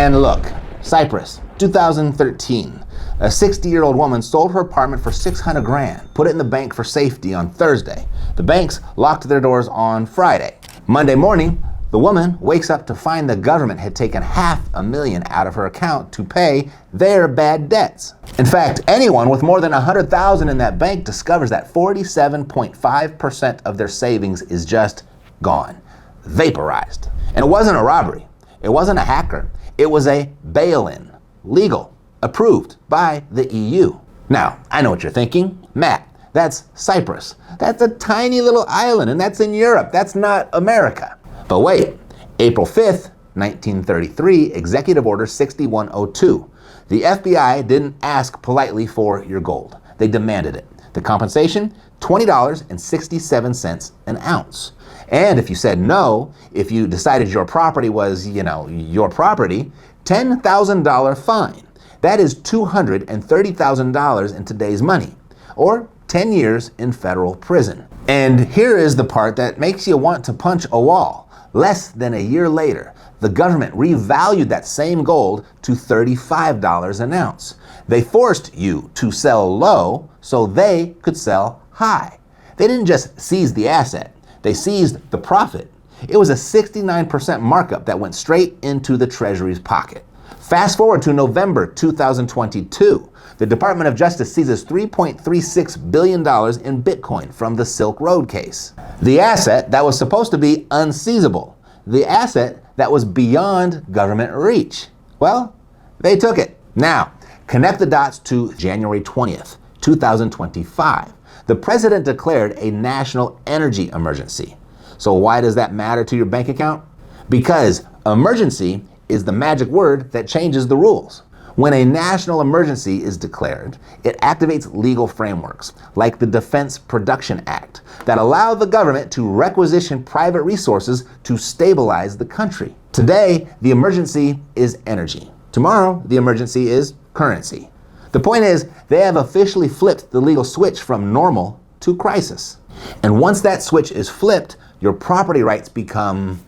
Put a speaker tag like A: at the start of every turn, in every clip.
A: And look, Cyprus, 2013. A 60-year-old woman sold her apartment for 600 grand, put it in the bank for safety on Thursday. The banks locked their doors on Friday. Monday morning, the woman wakes up to find the government had taken $500,000 out of her account to pay their bad debts. In fact, anyone with more than $100,000 in that bank discovers that 47.5% of their savings is just gone, vaporized. And it wasn't a robbery. It wasn't a hacker. It was a bail-in, legal, approved by the EU. Now, I know what you're thinking. Matt, that's Cyprus. That's a tiny little island, and that's in Europe. That's not America. But wait, April 5th, 1933, Executive Order 6102. The FBI didn't ask politely for your gold. They demanded it. The compensation, $20.67 an ounce. And if you said no, if you decided your property was, your property, $10,000 fine. That is $230,000 in today's money, or 10 years in federal prison. And here is the part that makes you want to punch a wall. Less than a year later, the government revalued that same gold to $35 an ounce. They forced you to sell low so they could sell high. They didn't just seize the asset, they seized the profit. It was a 69% markup that went straight into the Treasury's pocket. Fast forward to November 2022. The Department of Justice seizes $3.36 billion in Bitcoin from the Silk Road case. The asset that was supposed to be unseizable. The asset that was beyond government reach. Well, they took it. Now, connect the dots to January 20th, 2025. The president declared a national energy emergency. So why does that matter to your bank account? Because emergency is the magic word that changes the rules. When a national emergency is declared, it activates legal frameworks, like the Defense Production Act, that allow the government to requisition private resources to stabilize the country. Today, the emergency is energy. Tomorrow, the emergency is currency. The point is, they have officially flipped the legal switch from normal to crisis. And once that switch is flipped, your property rights become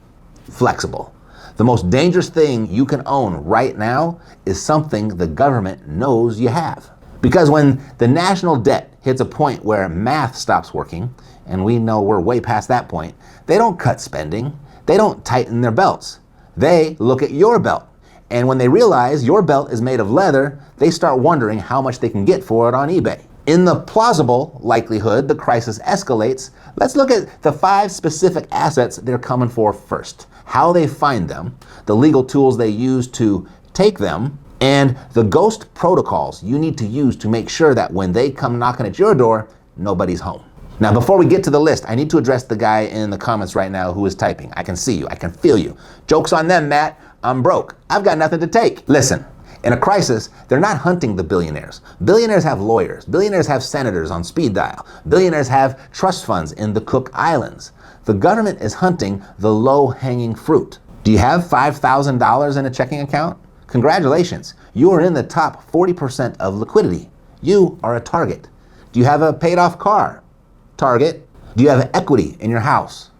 A: flexible. The most dangerous thing you can own right now is something the government knows you have. Because when the national debt hits a point where math stops working, and we know we're way past that point, they don't cut spending, they don't tighten their belts. They look at your belt. And when they realize your belt is made of leather, they start wondering how much they can get for it on eBay. In the plausible likelihood the crisis escalates, let's look at the 5 specific assets they're coming for first, how they find them, the legal tools they use to take them, and the ghost protocols you need to use to make sure that when they come knocking at your door, nobody's home. Now, before we get to the list, I need to address the guy in the comments right now who is typing. I can see you, I can feel you. Joke's on them, Matt. I'm broke. I've got nothing to take. Listen. In a crisis, they're not hunting the billionaires. Billionaires have lawyers. Billionaires have senators on speed dial. Billionaires have trust funds in the Cook Islands. The government is hunting the low-hanging fruit. Do you have $5,000 in a checking account? Congratulations. You are in the top 40% of liquidity. You are a target. Do you have a paid-off car? Target. Do you have equity in your house?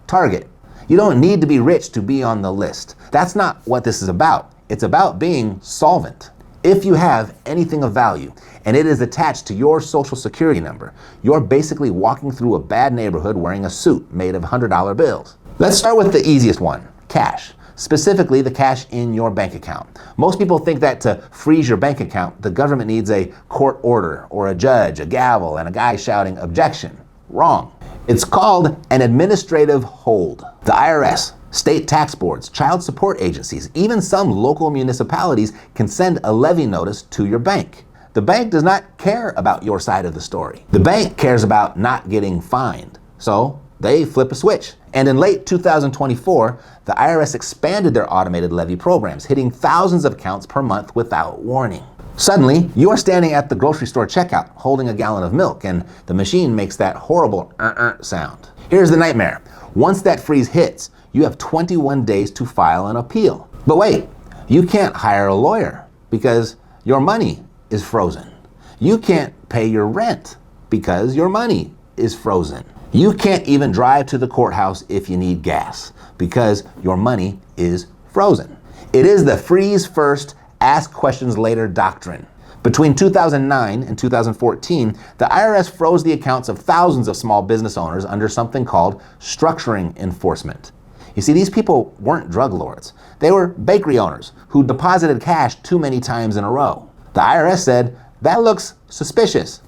A: Target. You don't need to be rich to be on the list. That's not what this is about. It's about being solvent. If you have anything of value and it is attached to your social security number, you're basically walking through a bad neighborhood wearing a suit made of $100 bills. Let's start with the easiest one, cash. Specifically, the cash in your bank account. Most people think that to freeze your bank account, the government needs a court order or a judge, a gavel, and a guy shouting objection. Wrong. It's called an administrative hold. The IRS, state tax boards, child support agencies, even some local municipalities can send a levy notice to your bank. The bank does not care about your side of the story. The bank cares about not getting fined. So they flip a switch. And in late 2024, the IRS expanded their automated levy programs, hitting thousands of accounts per month without warning. Suddenly, you are standing at the grocery store checkout holding a gallon of milk, and the machine makes that horrible sound. Here's the nightmare. Once that freeze hits, you have 21 days to file an appeal. But wait, you can't hire a lawyer because your money is frozen. You can't pay your rent because your money is frozen. You can't even drive to the courthouse if you need gas because your money is frozen. It is the freeze first, ask questions later doctrine. Between 2009 and 2014, the IRS froze the accounts of thousands of small business owners under something called structuring enforcement. You see, these people weren't drug lords. They were bakery owners who deposited cash too many times in a row. The IRS said, that looks suspicious.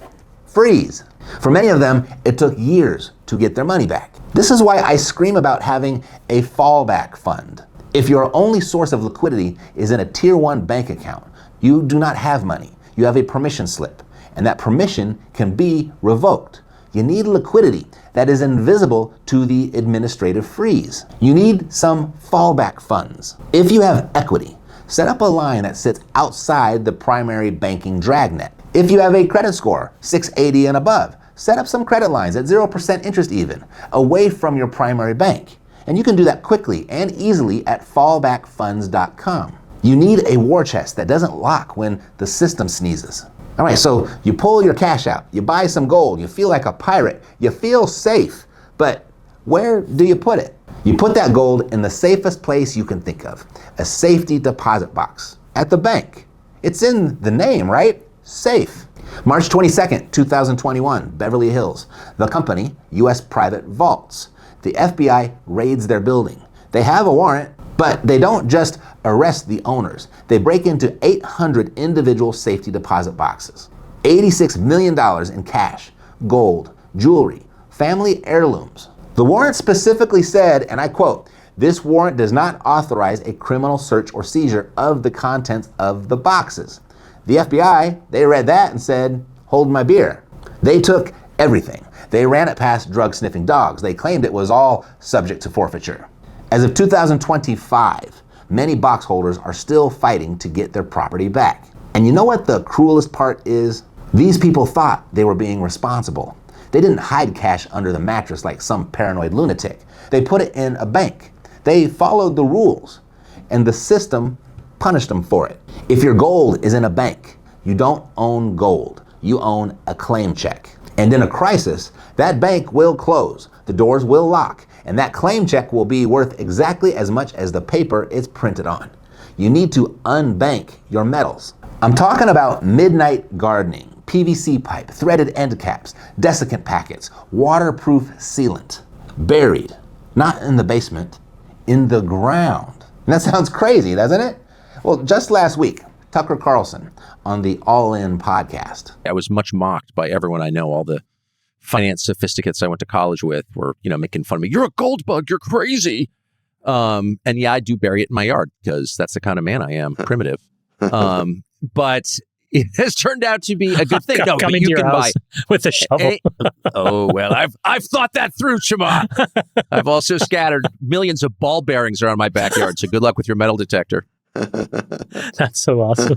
A: Freeze. For many of them, it took years to get their money back. This is why I scream about having a fallback fund. If your only source of liquidity is in a Tier 1 bank account, you do not have money. You have a permission slip, and that permission can be revoked. You need liquidity that is invisible to the administrative freeze. You need some fallback funds. If you have equity, set up a line that sits outside the primary banking dragnet. If you have a credit score, 680 and above, set up some credit lines at 0% interest even, away from your primary bank. And you can do that quickly and easily at fallbackfunds.com. You need a war chest that doesn't lock when the system sneezes. All right, so you pull your cash out, you buy some gold, you feel like a pirate, you feel safe, but where do you put it? You put that gold in the safest place you can think of, a safety deposit box at the bank. It's in the name, right? Safe. March 22nd, 2021, Beverly Hills. The company, U.S. Private Vaults. The FBI raids their building. They have a warrant, but they don't just arrest the owners. They break into 800 individual safety deposit boxes. $86 million in cash, gold, jewelry, family heirlooms. The warrant specifically said, and I quote, "This warrant does not authorize a criminal search or seizure of the contents of the boxes." The FBI, they read that and said, "Hold my beer." They took everything. They ran it past drug-sniffing dogs. They claimed it was all subject to forfeiture. As of 2025, many box holders are still fighting to get their property back. And you know what the cruelest part is? These people thought they were being responsible. They didn't hide cash under the mattress like some paranoid lunatic. They put it in a bank. They followed the rules, and the system punished them for it. If your gold is in a bank, you don't own gold. You own a claim check. And in a crisis, that bank will close. The doors will lock. And that claim check will be worth exactly as much as the paper it's printed on. You need to unbank your metals. I'm talking about midnight gardening, PVC pipe, threaded end caps, desiccant packets, waterproof sealant. Buried, not in the basement, in the ground. And that sounds crazy, doesn't it? Well, just last week, Tucker Carlson on the All In podcast.
B: I was much mocked by everyone I know. All the finance sophisticates I went to college with were, making fun of me. You're a gold bug. You're crazy. And yeah, I do bury it in my yard because that's the kind of man I am, primitive. But it has turned out to be a good thing. No,
C: Coming to your house with a shovel.
B: Oh, well, I've thought that through, Shema. I've also scattered millions of ball bearings around my backyard. So good luck with your metal detector.
C: That's so awesome.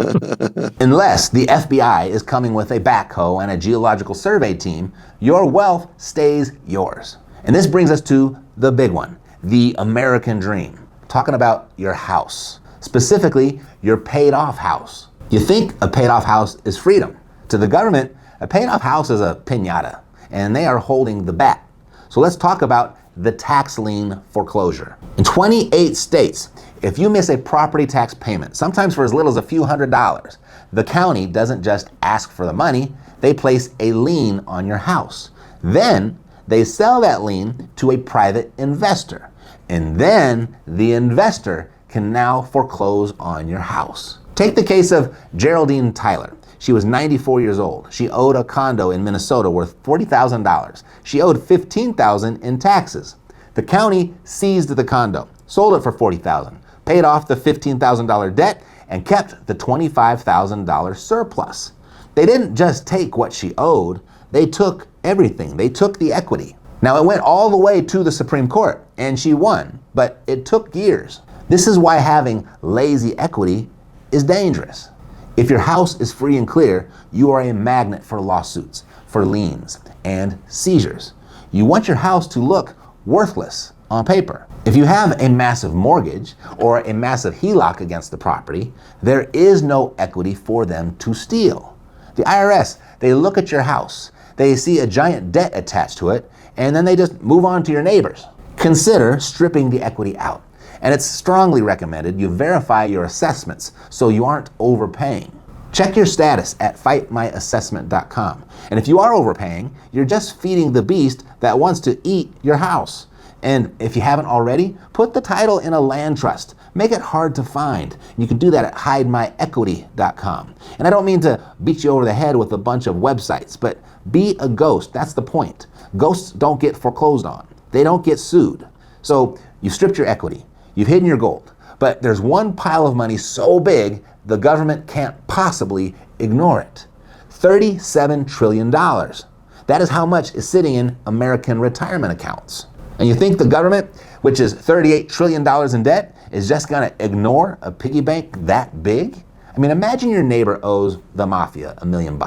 A: Unless the FBI is coming with a backhoe and a geological survey team, your wealth stays yours. And this brings us to the big one, the American dream. Talking about your house, specifically your paid off house. You think a paid off house is freedom. To the government, a paid off house is a piñata, and they are holding the bat. So let's talk about the tax lien foreclosure. In 28 states, if you miss a property tax payment, sometimes for as little as a few $100s, the county doesn't just ask for the money, they place a lien on your house. Then they sell that lien to a private investor. And then the investor can now foreclose on your house. Take the case of Geraldine Tyler. She was 94 years old. She owed a condo in Minnesota worth $40,000. She owed $15,000 in taxes. The county seized the condo, sold it for $40,000, paid off the $15,000 debt, and kept the $25,000 surplus. They didn't just take what she owed, they took everything. They took the equity. Now it went all the way to the Supreme Court, and she won, but it took years. This is why having lazy equity is dangerous. If your house is free and clear, you are a magnet for lawsuits, for liens, and seizures. You want your house to look worthless on paper. If you have a massive mortgage or a massive HELOC against the property, there is no equity for them to steal. The IRS, they look at your house, they see a giant debt attached to it, and then they just move on to your neighbors. Consider stripping the equity out And it's strongly recommended you verify your assessments so you aren't overpaying. Check your status at fightmyassessment.com. And if you are overpaying, you're just feeding the beast that wants to eat your house. And if you haven't already, put the title in a land trust. Make it hard to find. You can do that at hidemyequity.com. And I don't mean to beat you over the head with a bunch of websites, but be a ghost. That's the point. Ghosts don't get foreclosed on. They don't get sued. So you've stripped your equity. You've hidden your gold. But there's one pile of money so big, the government can't possibly ignore it. $37 trillion. That is how much is sitting in American retirement accounts. And you think the government, which is $38 trillion in debt, is just gonna ignore a piggy bank that big? I mean, imagine your neighbor owes the mafia $1 million,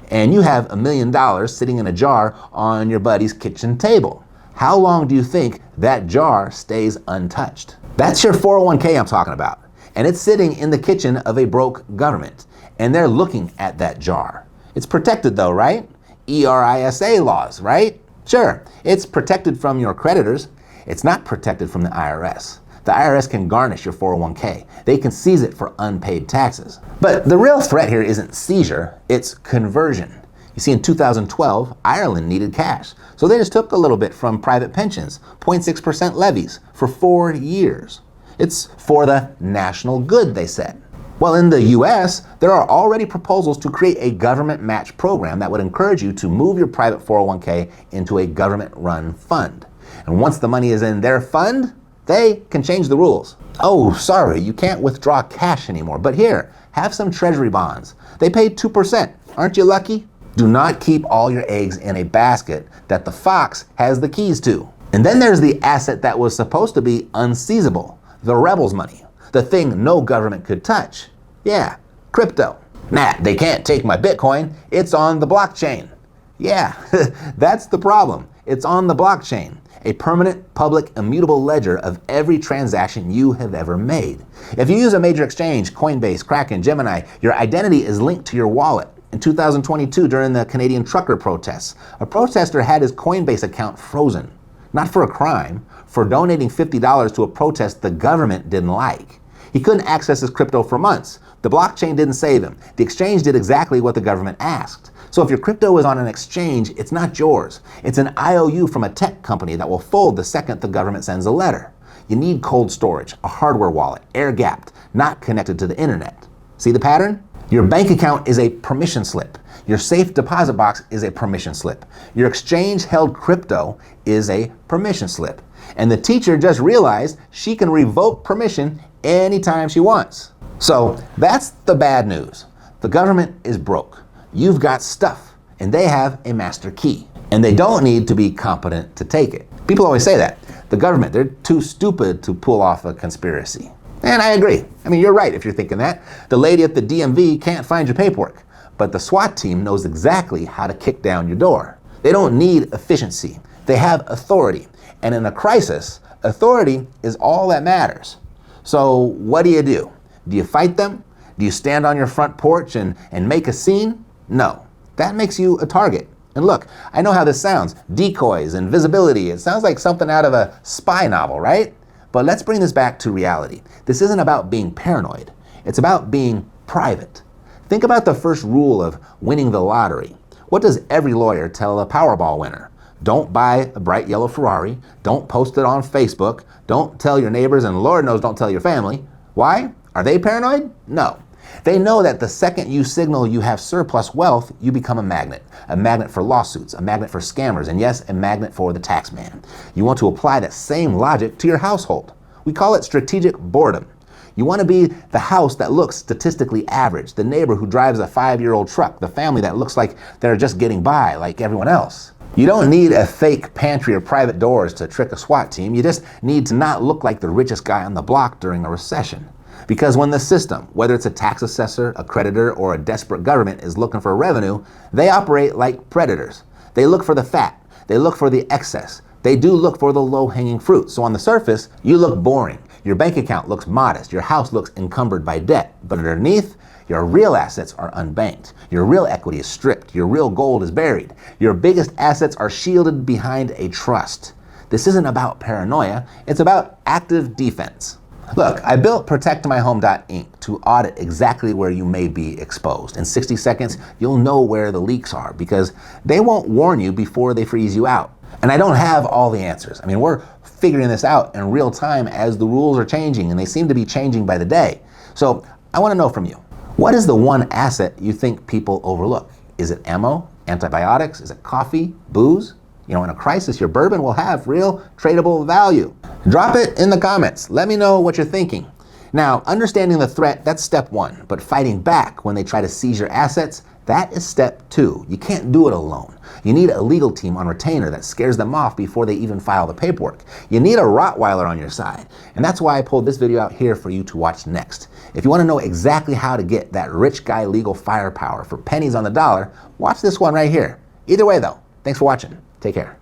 A: and you have $1 million sitting in a jar on your buddy's kitchen table. How long do you think that jar stays untouched? That's your 401k I'm talking about. And it's sitting in the kitchen of a broke government, and they're looking at that jar. It's protected though, right? ERISA laws, right? Sure, it's protected from your creditors. It's not protected from the IRS. The IRS can garnish your 401k. They can seize it for unpaid taxes. But the real threat here isn't seizure, it's conversion. You see, in 2012, Ireland needed cash, so they just took a little bit from private pensions, 0.6% levies, for 4 years. It's for the national good, they said. Well, in the US, there are already proposals to create a government match program that would encourage you to move your private 401k into a government-run fund. And once the money is in their fund, they can change the rules. Oh, sorry, you can't withdraw cash anymore, but here, have some treasury bonds. They pay 2%. Aren't you lucky? Do not keep all your eggs in a basket that the fox has the keys to. And then there's the asset that was supposed to be unseizable, the rebels' money. The thing no government could touch. Yeah, crypto. Nah, they can't take my Bitcoin. It's on the blockchain. Yeah, that's the problem. It's on the blockchain, a permanent, public, immutable ledger of every transaction you have ever made. If you use a major exchange, Coinbase, Kraken, Gemini, your identity is linked to your wallet. In 2022, during the Canadian trucker protests, a protester had his Coinbase account frozen. Not for a crime, for donating $50 to a protest the government didn't like. He couldn't access his crypto for months. The blockchain didn't save him. The exchange did exactly what the government asked. So if your crypto is on an exchange, it's not yours. It's an IOU from a tech company that will fold the second the government sends a letter. You need cold storage, a hardware wallet, air-gapped, not connected to the internet. See the pattern? Your bank account is a permission slip. Your safe deposit box is a permission slip. Your exchange-held crypto is a permission slip. And the teacher just realized she can revoke permission anytime she wants. So that's the bad news. The government is broke. You've got stuff, and they have a master key. And they don't need to be competent to take it. People always say that. The government, they're too stupid to pull off a conspiracy. And I agree. I mean, you're right if you're thinking that. The lady at the DMV can't find your paperwork, but the SWAT team knows exactly how to kick down your door. They don't need efficiency. They have authority. And in a crisis, authority is all that matters. So what do? Do you fight them? Do you stand on your front porch and make a scene? No. That makes you a target. And look, I know how this sounds. Decoys, invisibility. It sounds like something out of a spy novel, right? But let's bring this back to reality. This isn't about being paranoid. It's about being private. Think about the first rule of winning the lottery. What does every lawyer tell a Powerball winner? Don't buy a bright yellow Ferrari. Don't post it on Facebook. Don't tell your neighbors, and Lord knows don't tell your family. Why? Are they paranoid? No. They know that the second you signal you have surplus wealth, you become a magnet for lawsuits, a magnet for scammers, and yes, a magnet for the tax man. You want to apply that same logic to your household. We call it strategic boredom. You want to be the house that looks statistically average, the neighbor who drives a 5-year-old truck, the family that looks like they're just getting by like everyone else. You don't need a fake pantry or private doors to trick a SWAT team. You just need to not look like the richest guy on the block during a recession. Because when the system, whether it's a tax assessor, a creditor, or a desperate government is looking for revenue, they operate like predators. They look for the fat. They look for the excess. They do look for the low-hanging fruit. So on the surface, you look boring. Your bank account looks modest. Your house looks encumbered by debt. But underneath, your real assets are unbanked. Your real equity is stripped. Your real gold is buried. Your biggest assets are shielded behind a trust. This isn't about paranoia, it's about active defense. Look, I built ProtectMyHome.inc to audit exactly where you may be exposed. In 60 seconds, you'll know where the leaks are because they won't warn you before they freeze you out. And I don't have all the answers. I mean, we're figuring this out in real time as the rules are changing, and they seem to be changing by the day. So I want to know from you, what is the one asset you think people overlook? Is it ammo, antibiotics? Is it coffee, booze? You know, in a crisis, your bourbon will have real tradable value. Drop it in the comments. Let me know what you're thinking. Now, understanding the threat, that's step one, but fighting back when they try to seize your assets, that is step two. You can't do it alone. You need a legal team on retainer that scares them off before they even file the paperwork. You need a Rottweiler on your side. And that's why I pulled this video out here for you to watch next. If you want to know exactly how to get that rich guy legal firepower for pennies on the dollar, watch this one right here. Either way though, thanks for watching. Take care.